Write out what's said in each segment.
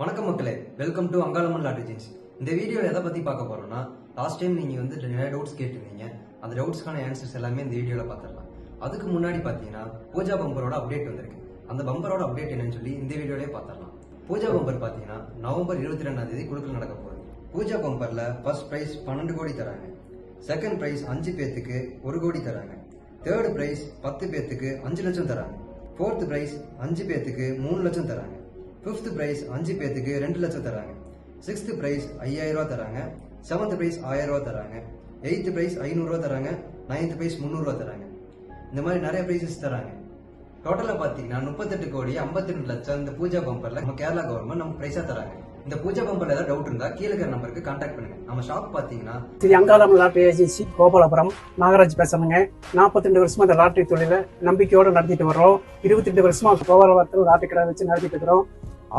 வணக்கம் மக்களே, welcome to Angalamman lottery agency. இந்த வீடியோ எதை பத்தி பார்க்க போறோம்னா, லாஸ்ட் டைம் நீங்க வந்து நிறைய டவுட்ஸ் கேட்டிருந்தீங்க. அந்த டவுட்ஸ்க்கான ஆன்சர்ஸ் எல்லாமே இந்த வீடியோல பார்த்துடலாம். அதுக்கு முன்னாடி பாத்தீங்கன்னா பூஜா பம்பரோட அப்டேட் வந்திருக்கு. அந்த பம்பரோட அப்டேட் என்னன்னு சொல்லி இந்த வீடியோலயே பார்த்துடலாம். பூஜா பம்பர் பாத்தீங்கன்னா நவம்பர் 22ஆம் தேதி குழுக்கள் நடக்க போகுது. பூஜா பம்பர்ல ஃபர்ஸ்ட் பிரைஸ் 12 கோடி தராங்க. செகண்ட் பிரைஸ் 5 பேத்துக்கு 1 கோடி தராங்க. தேர்ட் பிரைஸ் 10 பேத்துக்கு 5 லட்சம் தராங்க. ஃபோர்த் பிரைஸ் 5 பேத்துக்கு 3 லட்சம் தராங்க. ஃபிஃப்த் பிரைஸ் 5 பேத்துக்கு 2 லட்சம் தராங்க. சிக்ஸ்த் பிரைஸ் 5000 ரூபா தராங்க. செவன்த் பிரைஸ் 1000 ரூபா தராங்க. எயித்து பிரைஸ் 500 ரூபா தராங்க. நைன்த் பிரைஸ் 300 ரூபா தராங்க. இந்த மாதிரி நிறைய பிரைசஸ் தராங்க. டோட்டலா பாத்தீங்கன்னா 38 கோடி 52 லட்சம் இந்த பூஜா பம்பர்ல நம்ம கேரளா கவர்மெண்ட் நமக்கு பிரைஸா தராங்க. இந்த பூஜா பம்பர்ல ஏதாவது டவுட் இருந்தா கீழே இருக்கிற நம்பருக்கு கான்டாக்ட் பண்ணுங்க. நம்ம ஷாப் பாத்தீங்கன்னா ஸ்ரீ அங்காளம்மன் லாட்டரி ஏஜென்சி கோபாலபுரம் நாகராஜ் பேசுறேங்க. 42 வருஷமா இந்த லாட்டரி தொழில நம்பிக்கையோட நடத்திட்டு வர்றோம். 22 வருஷமா கோபாலபுரத்தில் லாட்டரி கடை வச்சு நடத்திட்டு இருக்கிறோம்.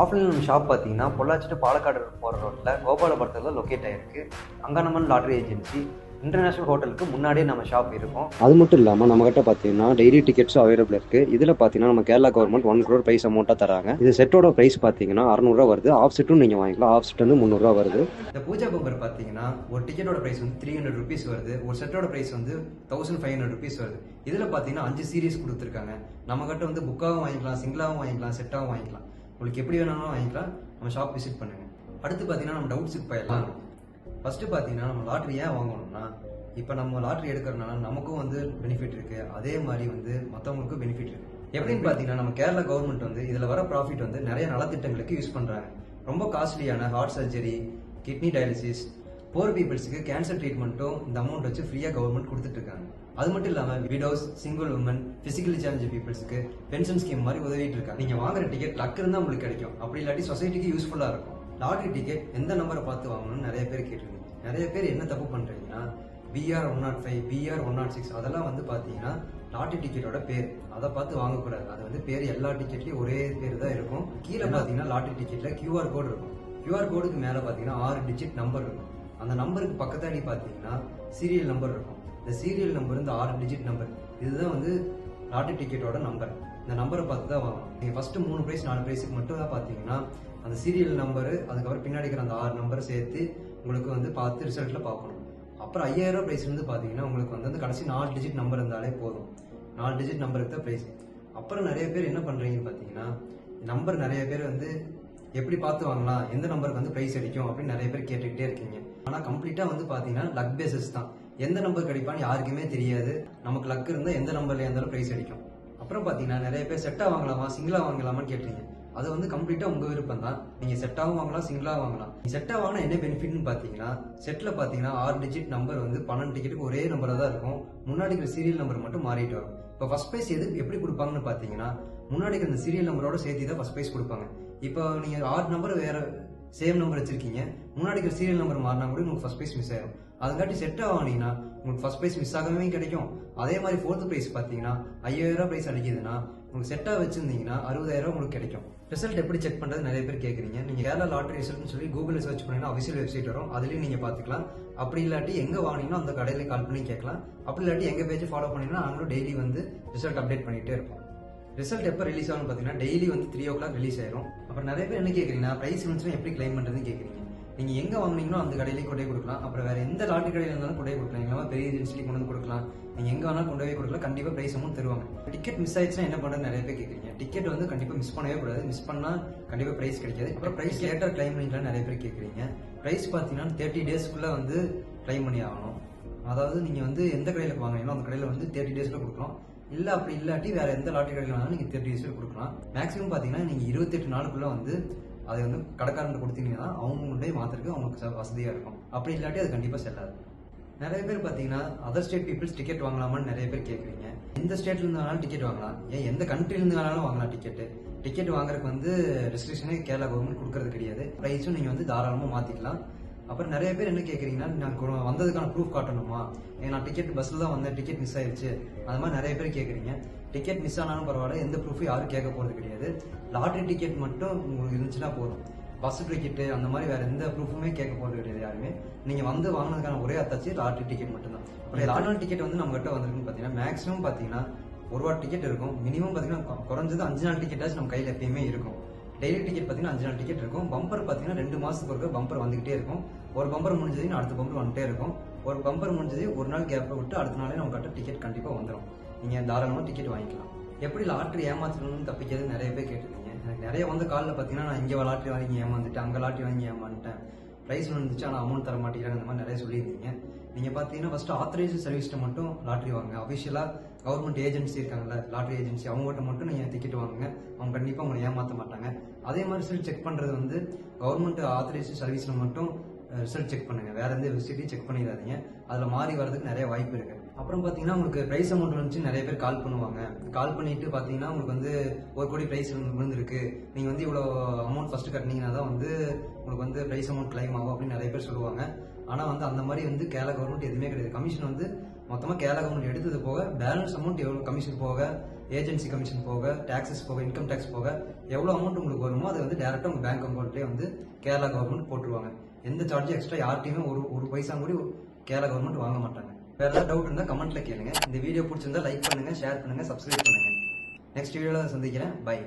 ஆஃப்லைன் ஷாப் பார்த்தீங்கன்னா பொள்ளாச்சி டு பாலக்காடு போகிற ரோட்டில் கோபாலபுரத்தில் லொக்கேட் ஆகிருக்கு. அங்காளம்மன் லாட்டரி ஏஜென்சி இன்டர்நேஷனல் ஹோட்டலுக்கு முன்னாடியே நம்ம ஷாப் இருக்கும். அது மட்டும் இல்லாமல் நம்மகிட்ட பார்த்தீங்கன்னா டெய்லி டிக்கெட்ஸும் அவைலபிள் இருக்குது. இதில் பார்த்தீங்கன்னா நம்ம கேரளா கவர்மெண்ட் 1 crore ப்ரைஸ் அமௌண்ட்டாக தராங்க. இது செட்டோட ப்ரைஸ் பார்த்தீங்கன்னா 600 ரூபா வருது. ஆஃப் செட்டும் நீங்கள் வாங்கிக்கலாம். ஆஃப் செட் வந்து 300 ரூபா வருது. இந்த பூஜா பம்பர் பார்த்தீங்கன்னா ஒரு டிக்கெட்டோட ப்ரைஸ் வந்து 300 ருபீஸ் வருது. ஒரு செட்டோட ப்ரைஸ் வந்து 1500 ருபீஸ் வருது. இதில் பார்த்தீங்கன்னா 5 சீரீஸ் கொடுத்துருக்காங்க. நம்மகிட்ட வந்து புக்காகவும் வாங்கிக்கலாம், சிங்கிளாகவும் வாங்கிக்கலாம், செட்டாகவும் வாங்கிக்கலாம். உங்களுக்கு எப்படி வேணாலும் வாங்கிக்கலாம். நம்ம ஷாப் விசிட் பண்ணுங்க. அடுத்து பார்த்தீங்கன்னா நம்ம டவுட்ஸுக்கு போயிடலாம். ஃபர்ஸ்ட் பார்த்தீங்கன்னா நம்ம லாட்ரி ஏன் வாங்கணும்னா, இப்போ நம்ம லாட்ரி எடுக்கிறதுனால நமக்கும் வந்து பெனிஃபிட் இருக்கு. அதே மாதிரி வந்து மற்றவங்களுக்கும் பெனிஃபிட் இருக்கு. எப்படின்னு பார்த்தீங்கன்னா நம்ம கேரளா கவர்மெண்ட் வந்து இதில் வர ப்ராஃபிட் வந்து நிறைய நலத்திட்டங்களுக்கு யூஸ் பண்ணுறாங்க. ரொம்ப காஸ்ட்லியான ஹார்ட் சர்ஜரி, கிட்னி டயாலிசிஸ், போர் பீப்புள்ஸுக்கு கேன்சர் ட்ரீட்மெண்ட்டும் இந்த அமௌண்ட் வச்சு ஃப்ரீயாக கவர்மெண்ட் கொடுத்துட்டு இருக்காங்க. அது மட்டும் இல்லாமல் widows, single woman, physically challenge பீப்புள்ஸுக்கு பென்ஷன் ஸ்கீம் மாதிரி உதவிட்டு இருக்காங்க. நீங்கள் வாங்குற டிக்கெட் லக் இருந்தால் உங்களுக்கு கிடைக்கும். அப்படி இல்லாட்டி சொசைட்டிக்கு யூஸ்ஃபுல்லாக இருக்கும். லாட்ரி டிக்கெட் எந்த நம்பரை பார்த்து வாங்கணும்னு நிறைய பேர் கேட்டிருக்கீங்க. நிறைய பேர் என்ன தப்பு பண்ணுறீங்கன்னா BR 105, BR 106 அதெல்லாம் வந்து பார்த்தீங்கன்னா லாட்ரி டிக்கெட்டோட பேர். அதை பார்த்து வாங்கக்கூடாது. அது வந்து பேர் எல்லா டிக்கெட்லையும் ஒரே பேர் தான் இருக்கும். கீழே பார்த்தீங்கன்னா லாட்ரி டிக்கெட்ல QR கோடு இருக்கும். QR கோடுக்கு மேலே பார்த்தீங்கன்னா 6 டிஜிட் நம்பர் இருக்கும். அந்த நம்பருக்கு பக்கத்தாடி பார்த்தீங்கன்னா சீரியல் நம்பர் இருக்கும். இந்த சீரியல் நம்பர் இந்த 6 டிஜிட் நம்பர் இதுதான் வந்து லாட்டரி டிக்கெட்டோட நம்பர். இந்த நம்பரை பார்த்து தான் வாங்கணும். நீங்கள் ஃபர்ஸ்ட் 3 பிரைஸ் 4 பிரைஸுக்கு மட்டும் தான் பார்த்தீங்கன்னா அந்த சீரியல் நம்பரு, அதுக்கப்புறம் பின்னாடி இருக்கிற அந்த 6 நம்பரை சேர்த்து உங்களுக்கு வந்து பார்த்து ரிசல்ட்ல பார்க்கணும். அப்புறம் 5000 ரூபா பிரைஸ் வந்து பார்த்தீங்கன்னா உங்களுக்கு வந்து கடைசி 4 டிஜிட் நம்பர் இருந்தாலே போதும். 4 டிஜிட் நம்பருக்கு தான் பிரைஸ். அப்புறம் நிறைய பேர் என்ன பண்றீங்கன்னு பார்த்தீங்கன்னா நம்பர் நிறைய பேர் வந்து எப்படி பார்த்து வாங்கலாம், எந்த நம்பருக்கு வந்து பிரைஸ் அடிக்கும் அப்படின்னு நிறைய பேர் கேட்டுக்கிட்டே இருக்கீங்க. ஆனால் கம்ப்ளீட்டா வந்து பார்த்தீங்கன்னா லக் பேசஸ் தான். எந்த நம்பர் கிடைப்பான்னு யாருக்குமே தெரியாது. நமக்கு லக் இருந்தால் எந்த நம்பர்ல இருந்தாலும் பிரைஸ் அடிக்கும். அப்புறம் பார்த்தீங்கன்னா நிறைய பேர் செட்டா வாங்கலாமா சிங்கிளா வாங்கலாமான்னு கேட்டீங்க. அது வந்து கம்ப்ளீட்டா உங்க விருப்பம் தான். நீங்க செட்டாவும் வாங்கலாம், சிங்கிளா வாங்கலாம். செட்டா வாங்கினா என்ன பெனிஃபிட்னு பாத்தீங்கன்னா செட்ல பாத்தீங்கன்னா 6 டிஜிட் நம்பர் வந்து 12 டிக்கெட்டுக்கு ஒரே நம்பரா தான் இருக்கும். முன்னாடி இருக்கிற சீரியல் நம்பர் மட்டும் மாறிட்டு வரும். இப்போ ஃபர்ஸ்ட் பிரைஸ் எப்படி கொடுப்பாங்கன்னு பாத்தீங்கன்னா முன்னாடி இருக்கிற சீரியல் நம்பரோட சேர்த்து தான் ஃபர்ஸ்ட் பிரைஸ் கொடுப்பாங்க. இப்போ நீங்க 6 நம்பர் வேற சேம் நம்பர் வச்சிருக்கீங்க, முன்னாடி இருக்கிற சீரியல் நம்பர் மாறினா கூட உங்களுக்கு ஃபர்ஸ்ட் பிரைஸ் மிஸ் ஆயிடும். அதுக்காட்டி செட்டா வாங்கினீங்கன்னா உங்களுக்கு ஃபர்ஸ்ட் பிரைஸ் மிஸ் ஆகவே கிடைக்கும். அதே மாதிரி ஃபோர்த் பிரைஸ் பாத்தீங்கன்னா 5000 ரூபாய் பிரைஸ் அடிக்குதுன்னா உங்களுக்கு செட்டா வச்சிருந்தீங்கன்னா 60000 ரூபாய் உங்களுக்கு கிடைக்கும். ரிசல்ட் எப்படி செக் பண்றது நிறைய பேர் கேக்குறீங்க. நீங்க கேரளா லாட்டரி ரிசல்ட்னு சொல்லி கூகுள்ல சர்ச் பண்ணீங்கன்னா அபிஷியல் வெப்சைட் வரும். அதுலயும் நீங்க பாத்துக்கலாம். அப்படி இல்லாட்டி எங்க வாங்கினீங்கன்னா அந்த கடையில கால் பண்ணி கேட்கலாம். அப்படி இல்லாட்டி எங்க பேஜ் ஃபாலோ பண்ணீங்கன்னா நாங்களும் டெய்லி வந்து ரிசல்ட் அப்டேட் பண்ணிட்டே இருப்போம். ரிசல்ட் எப்போ ரிலீஸ் ஆகும்னு பார்த்தீங்கன்னா டெய்லி வந்து 3 o'clock ரிலீஸ் ஆயிரும். அப்புறம் நிறைய பேர் என்ன கேட்குறீங்கன்னா பிரைஸ் இருந்துச்சுன்னா எப்படி கிளைம் பண்ணுறதுன்னு கேட்குறீங்க. நீங்கள் எங்கே வாங்கினீங்களோ அந்த கடையிலேயே கொண்டே கொடுக்கலாம். அப்புறம் வேற எந்த லாட்டரி கடையில் இருந்தாலும் கொண்டே கொடுக்கலாம். இல்லாமல் பெரிய ஏஜென்சிலேயே கொண்டு வந்து கொடுக்கலாம். நீங்கள் எங்கே வேணாலும் கொண்டு போய் கொடுக்கலாம். கண்டிப்பாக ப்ரைஸ் அமௌண்ட் தருவாங்க. டிக்கெட் மிஸ் ஆயிடுச்சுன்னா என்ன பண்ணுறது நிறைய பேர் கேட்குறீங்க. டிக்கெட் வந்து கண்டிப்பாக மிஸ் பண்ணவே கூடாது. மிஸ் பண்ணால் கண்டிப்பாக ப்ரைஸ் கிடைக்காது. அப்புறம் ப்ரைஸ் லேட்டர் கிளைம் பண்ணிக்கலாம் நிறைய பேர் கேட்குறீங்க. ப்ரைஸ் பார்த்தீங்கன்னா 30 டேஸ்க்குள்ளே வந்து கிளைம் பண்ணி ஆகணும். அதாவது நீங்கள் வந்து எந்த கடையில் வாங்கினீங்களோ அந்த கடையில் வந்து 30 டேஸ்ல கொடுக்கலாம். இல்ல அப்படி இல்லாட்டி வேற எந்த லாட்டரி கடையில் வேணாலும் நீங்க 30 டேஸ்ல கொடுக்கலாம். மேக்ஸிமம் பாத்தீங்கன்னா நீங்க 28 நாளுக்குள்ள வந்து அதை வந்து கடைக்காரன் கொடுத்தீங்கன்னா அவங்களுடைய மாத்திரக்கு அவங்களுக்கு வசதியா இருக்கும். அப்படி இல்லாட்டி அது கண்டிப்பா செல்லாது. நிறைய பேர் பாத்தீங்கன்னா அதர் ஸ்டேட் பீப்புள்ஸ் டிக்கெட் வாங்கலாமான்னு நிறைய பேர் கேட்குறீங்க. எந்த ஸ்டேட்ல இருந்து வேணாலும் டிக்கெட் வாங்கலாம். ஏன் எந்த கண்ட்ரில இருந்து வேணாலும் வாங்கலாம். டிக்கெட் வாங்குறதுக்கு வந்து ரெஸ்ட்ரிக்ஷனே கேரளா கவர்மெண்ட் கொடுக்கறது கிடையாது. பிரைஸும் நீங்க வந்து தாராளமா மாத்திக்கலாம். அப்புறம் நிறைய பேர் என்ன கேட்குறீங்கன்னா நான் வந்ததுக்கான ப்ரூஃப் காட்டணுமா, நான் டிக்கெட் பஸ்ல தான் வந்தேன், டிக்கெட் மிஸ் ஆயிடுச்சு, அது மாதிரி நிறைய பேர் கேட்குறீங்க. டிக்கெட் மிஸ் ஆனாலும் பரவாயில்ல, எந்த ப்ரூஃபும் யாரும் கேட்க போறது கிடையாது. லாட்ரி டிக்கெட் மட்டும் உங்களுக்கு இருந்துச்சுன்னா போதும். பஸ் டிக்கெட்டு அந்த மாதிரி வேற எந்த ப்ரூஃபுமே கேட்க போறது கிடையாது யாருமே. நீங்க வந்து வாங்கினதுக்கான ஒரே அத்தாச்சு லாட்ரி டிக்கெட் மட்டும் தான். அப்புறம் லாட்ரி டிக்கெட் வந்து நம்ம கிட்ட வந்திருக்குன்னு பாத்தீங்கன்னா மேக்ஸிமம் பாத்தீங்கன்னா 1 ரூபா டிக்கெட் இருக்கும். மினிமம் பாத்தீங்கன்னா குறைஞ்சது 5 நாள் டிக்கெட்டாச்சும் நம்ம கையில எப்பயுமே இருக்கும். டெய்லி டிக்கெட் பார்த்தீங்கன்னா 5 நாள் டிக்கெட் இருக்கும். பம்பர் பார்த்தீங்கன்னா 2 மாதத்துக்கு ஒருக்க பம்பர் வந்துகிட்டே இருக்கும். ஒரு பம்பர் முடிஞ்சதுன்னு அடுத்த பம்பர் வந்துட்டே இருக்கும். ஒரு பம்பர் முடிஞ்சது ஒரு நாள் கேப்பை விட்டு அடுத்த நாளே நம்ம கட்ட டிக்கெட் கண்டிப்பாக வந்துடும். நீங்கள் தாராளமாக டிக்கெட் வாங்கிக்கலாம். எப்படி லாட்ரி ஏமாற்றணும்னு தப்பிக்கிறது நிறைய பேர் கேட்டிருந்தீங்க. எனக்கு நிறைய வந்து காலில் பார்த்தீங்கன்னா நான் இங்கே லாட்ரி வாங்கி ஏமாந்துட்டேன், அங்கே லாட்ரி வாங்கி ஏமாந்துட்டேன், ப்ரைஸ் வந்துச்சு ஆனால் அமௌண்ட் தர மாட்டேங்கிறாங்க, அந்த மாதிரி நிறைய சொல்லியிருந்தீங்க. நீங்கள் பார்த்தீங்கன்னா ஃபஸ்ட்டு ஆத்தரைஸ்டு சர்வீஸ்ட்டு மட்டும் லாட்ரி வாங்க. அஃபிஷியலாக கவர்மெண்ட் ஏஜென்சி இருக்காங்கல்ல, லாட்ரி ஏஜென்சி, அவங்ககிட்ட மட்டும் நீங்கள் டிக்கெட் வாங்குங்க. அவங்க கண்டிப்பாக உங்களை ஏமாற்ற மாட்டாங்க. அதே மாதிரி ரிசல்ட் செக் பண்ணுறது வந்து கவர்மெண்ட் ஆத்தரைஸ்டு சர்வீஸில் மட்டும் ரிசல்ட் செக் பண்ணுங்க. வேற எந்த வெப்சைட்டையும் செக் பண்ணிடாதீங்க. அதில் மாறி வரதுக்கு நிறைய வாய்ப்பு இருக்கு. அப்புறம் பார்த்தீங்கன்னா உங்களுக்கு ப்ரைஸ் அமௌண்ட் வந்துச்சு நிறைய பேர் கால் பண்ணுவாங்க. கால் பண்ணிட்டு பார்த்தீங்கன்னா உங்களுக்கு வந்து 1 கோடி ப்ரைஸ் விழுந்திருக்கு, நீங்கள் வந்து இவ்வளோ அமௌண்ட் ஃபர்ஸ்ட் கட்டினீங்கன்னா தான் வந்து உங்களுக்கு வந்து ப்ரைஸ் அமௌண்ட் கிளைம் ஆகும் அப்படின்னு நிறைய பேர் சொல்லுவாங்க. ஆனால் வந்து அந்த மாதிரி வந்து கேரளா கவர்மெண்ட் எதுவுமே கிடையாது. கமிஷன் வந்து மொத்தமாக கேரளா கவர்மெண்ட் எடுத்தது போக பேலன்ஸ் அமௌண்ட் எவ்வளோ கமிஷன் போக, ஏஜென்சி கமிஷன் போக, டாக்ஸஸ் போக, இன்கம் டேக்ஸ் போக எவ்வளோ அமௌண்ட் உங்களுக்கு வருமோ அதை வந்து டேரெக்டாக உங்கள் பேங்க் அக்கௌண்ட்லேயே வந்து கேரளா கவர்மெண்ட் போட்டுருவாங்க. எந்த சார்ஜும் எக்ஸ்ட்ரா யார்ட்டையுமே ஒரு பைசா கூட கேரளா கவர்மெண்ட் வாங்க மாட்டாங்க. வேற ஏதாவது டவுட் இருந்தால் கமெண்ட்ல கேளுங்க. இந்த வீடியோ பிடிச்சிருந்தா லைக் பண்ணுங்க, ஷேர் பண்ணுங்க, சப்ஸ்கிரைப் பண்ணுங்க. நெக்ஸ்ட் வீடியோவில் சந்திக்கிறேன். பை.